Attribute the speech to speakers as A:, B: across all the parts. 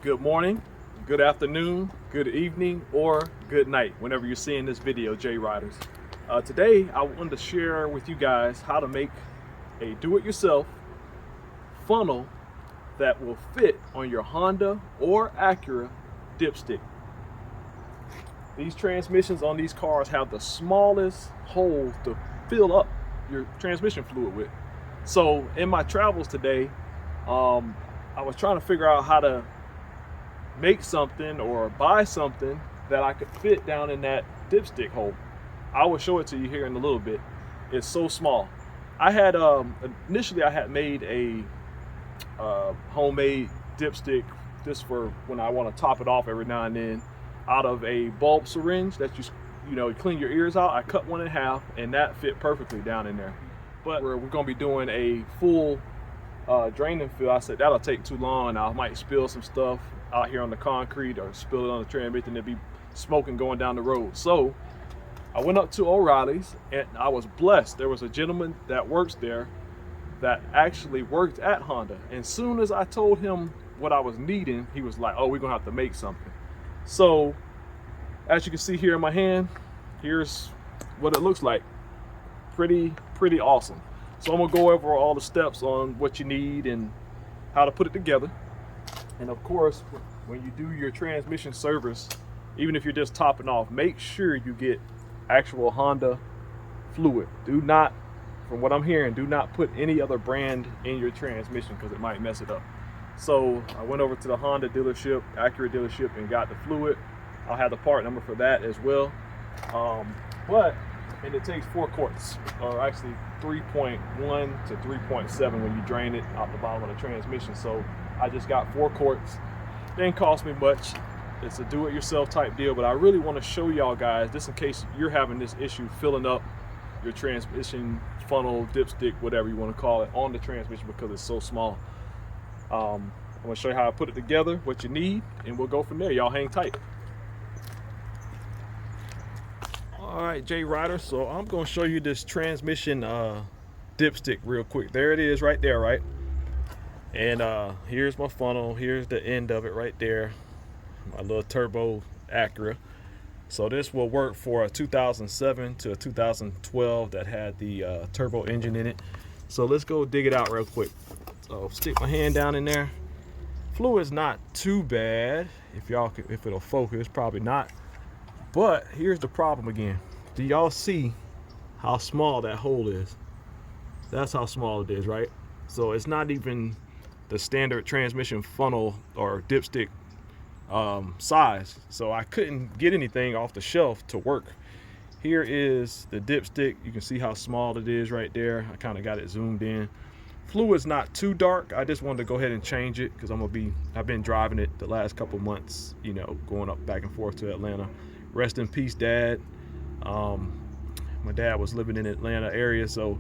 A: good morning, good afternoon, good evening, or good night whenever you're seeing this video, J Riders. Today I wanted to share with you guys how to make a do-it-yourself funnel that will fit on your Honda or Acura dipstick. These transmissions on these cars have the smallest holes to fill up your transmission fluid with. So in my travels today, I was trying to figure out how to make something or buy something that I could fit down in that dipstick hole. I will show it to you here in a little bit. It's so small. I had initially I had made a homemade dipstick just for when I want to top it off every now and then out of a bulb syringe that you clean your ears out. I cut one in half and that fit perfectly down in there. But we're going to be doing a full draining fill. I said that'll take too long and I might spill some stuff out here on the concrete or spill it on the transmission and there'd be smoking going down the road. So I went up to O'Reilly's and I was blessed. There was a gentleman that works there that actually worked at Honda. And as soon as I told him what I was needing, he was like, oh, we're gonna have to make something. So as you can see here in my hand, here's what it looks like. Pretty awesome. So I'm gonna go over all the steps on what you need and how to put it together. And of course, when you do your transmission service, even if you're just topping off, make sure you get actual Honda fluid. Do not, from what I'm hearing, do not put any other brand in your transmission because it might mess it up. So I went over to the Honda dealership, Acura dealership, and got the fluid. I'll have the part number for that as well. And it takes 4 quarts, or actually 3.1 to 3.7 when you drain it out the bottom of the transmission. So I just got 4 quarts. Didn't cost me much. It's a do-it-yourself type deal, but I really want to show y'all guys, just in case you're having this issue filling up your transmission funnel, dipstick, whatever you want to call it, on the transmission because it's so small. I'm going to show you how I put it together, what you need, and we'll go from there. Y'all hang tight. All right, J Rider, so I'm going to show you this transmission dipstick real quick. There it is right there, right? And here's my funnel. Here's the end of it right there. My little turbo Acura. So this will work for a 2007 to a 2012 that had the turbo engine in it. So let's go dig it out real quick. So stick my hand down in there. Fluid's not too bad. If it'll focus, probably not. But here's the problem again. Do y'all see how small that hole is? That's how small it is, right? So it's not even the standard transmission funnel or dipstick size. So I couldn't get anything off the shelf to work. Here is the dipstick. You can see how small it is right there. I kind of got it zoomed in. Fluid's not too dark. I just wanted to go ahead and change it because I've been driving it the last couple months, going up back and forth to Atlanta. Rest in peace, Dad. My dad was living in the Atlanta area, so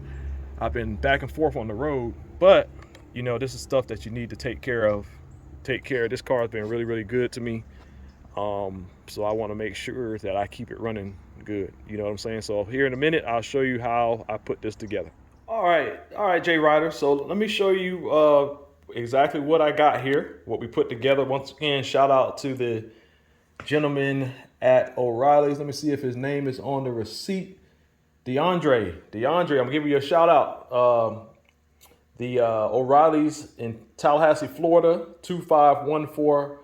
A: I've been back and forth on the road. But this is stuff that you need to take care of. This car has been really good to me. So I want to make sure that I keep it running good. You know what I'm saying? So here in a minute, I'll show you how I put this together. All right, J Rider. So let me show you exactly what I got here, what we put together. Once again, shout out to the gentleman at O'Reilly's. Let me see if his name is on the receipt. DeAndre, I'm gonna give you a shout out. The O'Reilly's in Tallahassee, Florida, 2514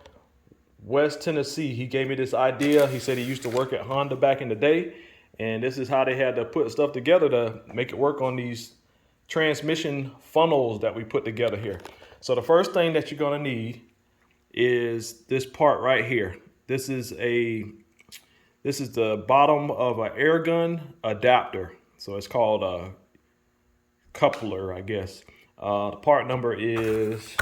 A: West Tennessee. He gave me this idea. He said he used to work at Honda back in the day, and this is how they had to put stuff together to make it work on these transmission funnels that we put together here. So the first thing that you're gonna need is this part right here. This is the bottom of an air gun adapter. So it's called a coupler, I guess. The part number is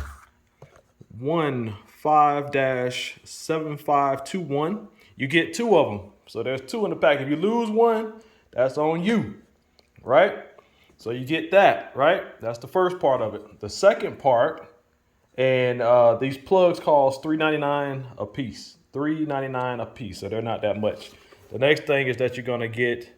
A: 15-7521. You get 2 of them. So there's 2 in the pack. If you lose one, that's on you, right? So you get that, right? That's the first part of it. The second part, and these plugs cost $3.99 a piece. $3.99 a piece, so they're not that much. The next thing is that you're gonna get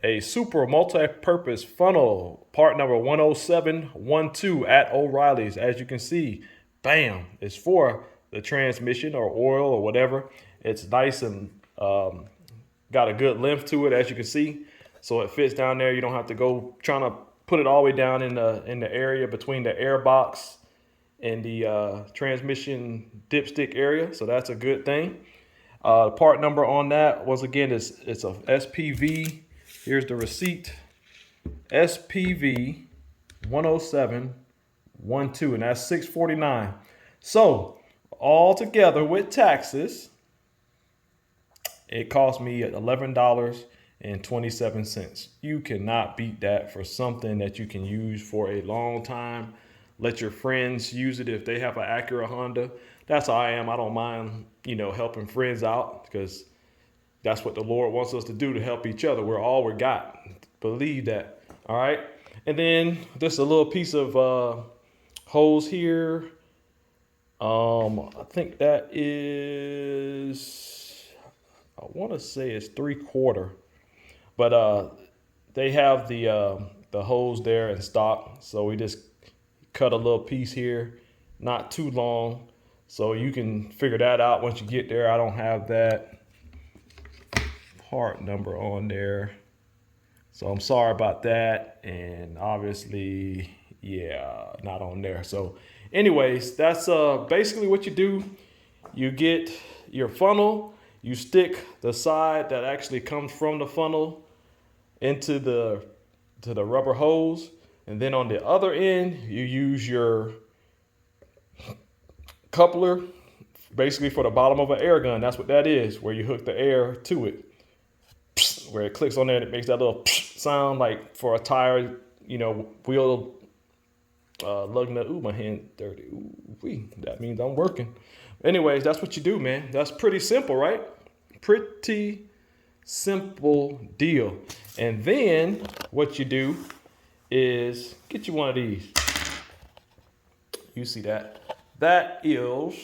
A: a super multi-purpose funnel, part number 10712 at O'Reilly's. As you can see, bam, it's for the transmission or oil or whatever. It's nice and got a good length to it, as you can see. So it fits down there. You don't have to go trying to put it all the way down in the area between the air box and the transmission dipstick area. So that's a good thing. The part number on that, once again, it's a SPV. Here's the receipt. SPV 10712, and that's $649. So all together with taxes, it cost me $11.27. You cannot beat that for something that you can use for a long time. Let your friends use it if they have an Acura Honda. That's how I am. I don't mind, helping friends out, because that's what the Lord wants us to do, to help each other. We're all we got. Believe that. All right. And then just a little piece of hose here. I think that is, I want to say it's 3/4, but they have the hose there in stock. So we just cut a little piece here, not too long. So you can figure that out once you get there. I don't have that part number on there, so I'm sorry about that. And obviously, yeah, not on there. So anyways, that's basically what you do. You get your funnel, you stick the side that actually comes from the funnel into the rubber hose, and then on the other end you use your coupler, basically for the bottom of an air gun. That's what that is, where you hook the air to it. Where it clicks on there, it makes that little sound like for a tire, wheel lugging. Ooh, my hand dirty. Ooh, that means I'm working. Anyways, that's what you do, man. That's pretty simple, right? Pretty simple deal. And then what you do is get you one of these. You see that? That is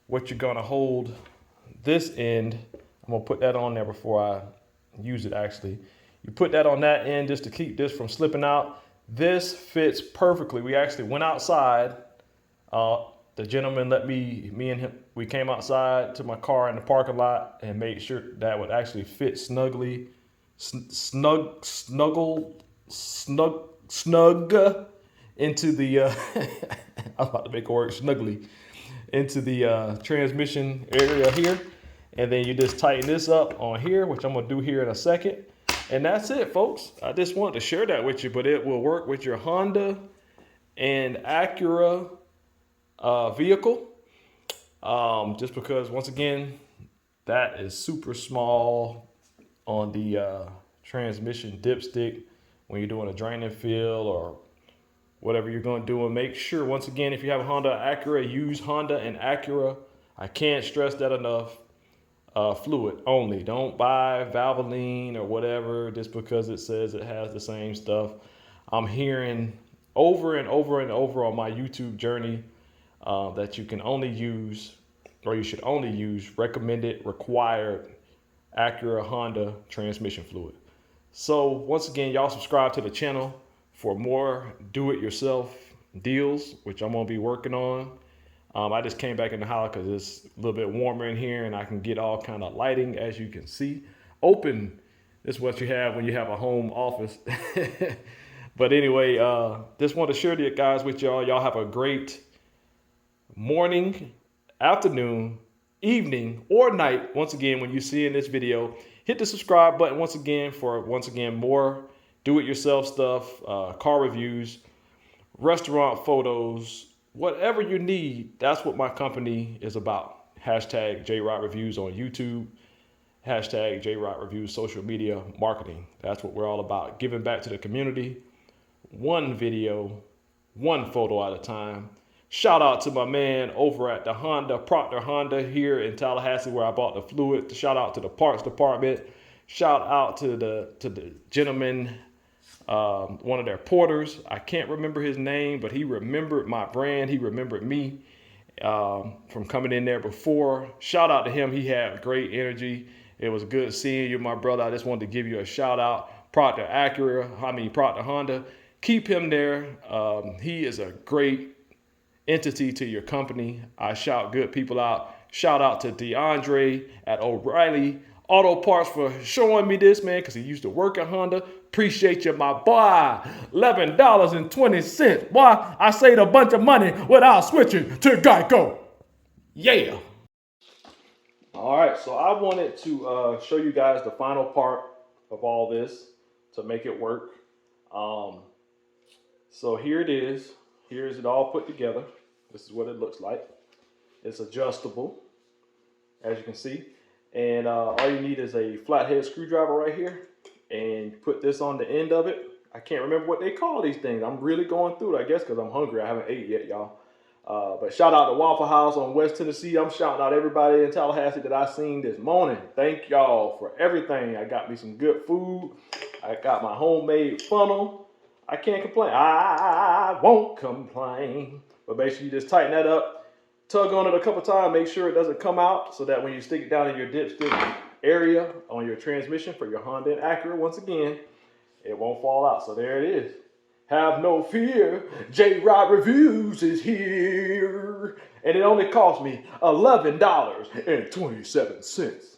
A: what you're gonna hold this end. I'm gonna put that on there before I use it. Actually, you put that on that end just to keep this from slipping out. This fits perfectly. We actually went outside. The gentleman let me and him, we came outside to my car in the parking lot and made sure that would actually fit snug into the, I was about to make it work, snugly into the transmission area here. And then you just tighten this up on here, which I'm gonna do here in a second. And that's it, folks. I just wanted to share that with you, but it will work with your Honda and Acura vehicle. Just because, once again, that is super small on the transmission dipstick when you're doing a draining fill or whatever you're going to do. And make sure, once again, if you have a Honda Acura, use Honda and Acura. I can't stress that enough. Fluid only. Don't buy Valvoline or whatever just because it says it has the same stuff. I'm hearing over and over and over on my YouTube journey that you can only use, or you should only use, recommended, required Acura Honda transmission fluid. So once again, y'all subscribe to the channel for more do-it-yourself deals, which I'm gonna be working on. I just came back in the house because it's a little bit warmer in here and I can get all kind of lighting, as you can see. Open is what you have when you have a home office. But anyway, just want to share the guys with y'all. Y'all have a great morning, afternoon, evening, or night. Once again, when you see in this video, hit the subscribe button once again for more do-it-yourself stuff, car reviews, restaurant photos, whatever you need. That's what my company is about. Hashtag JRideReviews on YouTube. Hashtag JRideReviews social media marketing. That's what we're all about. Giving back to the community. One video, one photo at a time. Shout out to my man over at the Proctor Honda here in Tallahassee, where I bought the fluid. Shout out to the parts department. Shout out to the gentleman, one of their porters. I can't remember his name, but he remembered my brand. He remembered me from coming in there before. Shout out to him. He had great energy. It was good seeing you, my brother. I just wanted to give you a shout out. Proctor Honda. Keep him there. He is a great entity to your company. I shout good people out. Shout out to DeAndre at O'Reilly Auto Parts for showing me this, man, because he used to work at Honda. Appreciate you, my boy. $11.20. Boy, I saved a bunch of money without switching to Geico. Yeah. All right, so I wanted to show you guys the final part of all this to make it work. So here it is. Here's it all put together. This is what it looks like. It's adjustable, as you can see. And all you need is a flathead screwdriver right here. And put this on the end of it. I can't remember what they call these things. I'm really going through it, I guess, because I'm hungry. I haven't ate yet, y'all. But shout out to Waffle House on West Tennessee. I'm shouting out everybody in Tallahassee that I seen this morning. Thank y'all for everything. I got me some good food. I got my homemade funnel. I can't complain. I won't complain. But make sure you just tighten that up. Tug on it a couple times. Make sure it doesn't come out so that when you stick it down in your dipstick area on your transmission for your Honda and Acura, once again, it won't fall out. So there it is. Have no fear, JRideReviews is here. And it only cost me $11.27.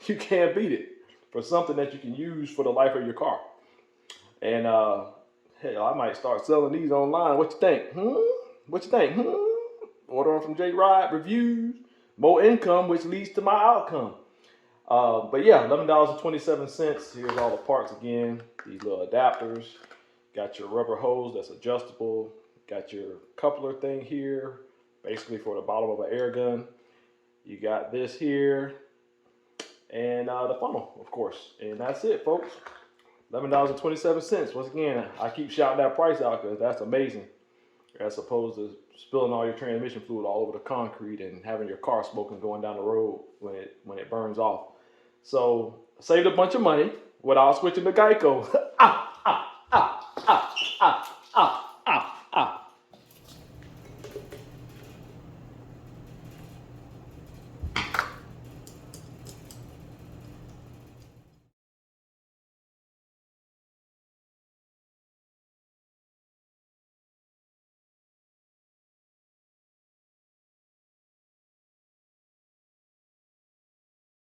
A: You can't beat it for something that you can use for the life of your car. And hell, I might start selling these online. What you think? What you think? Order them from JRideReviews. More income, which leads to my outcome. But yeah, $11.27. Here's all the parts again. These little adapters. Got your rubber hose that's adjustable. Got your coupler thing here, basically for the bottom of an air gun. You got this here, and the funnel, of course. And that's it, folks. $11.27. Once again, I keep shouting that price out because that's amazing, as opposed to spilling all your transmission fluid all over the concrete and having your car smoking going down the road when it burns off. So saved a bunch of money without switching to Geico.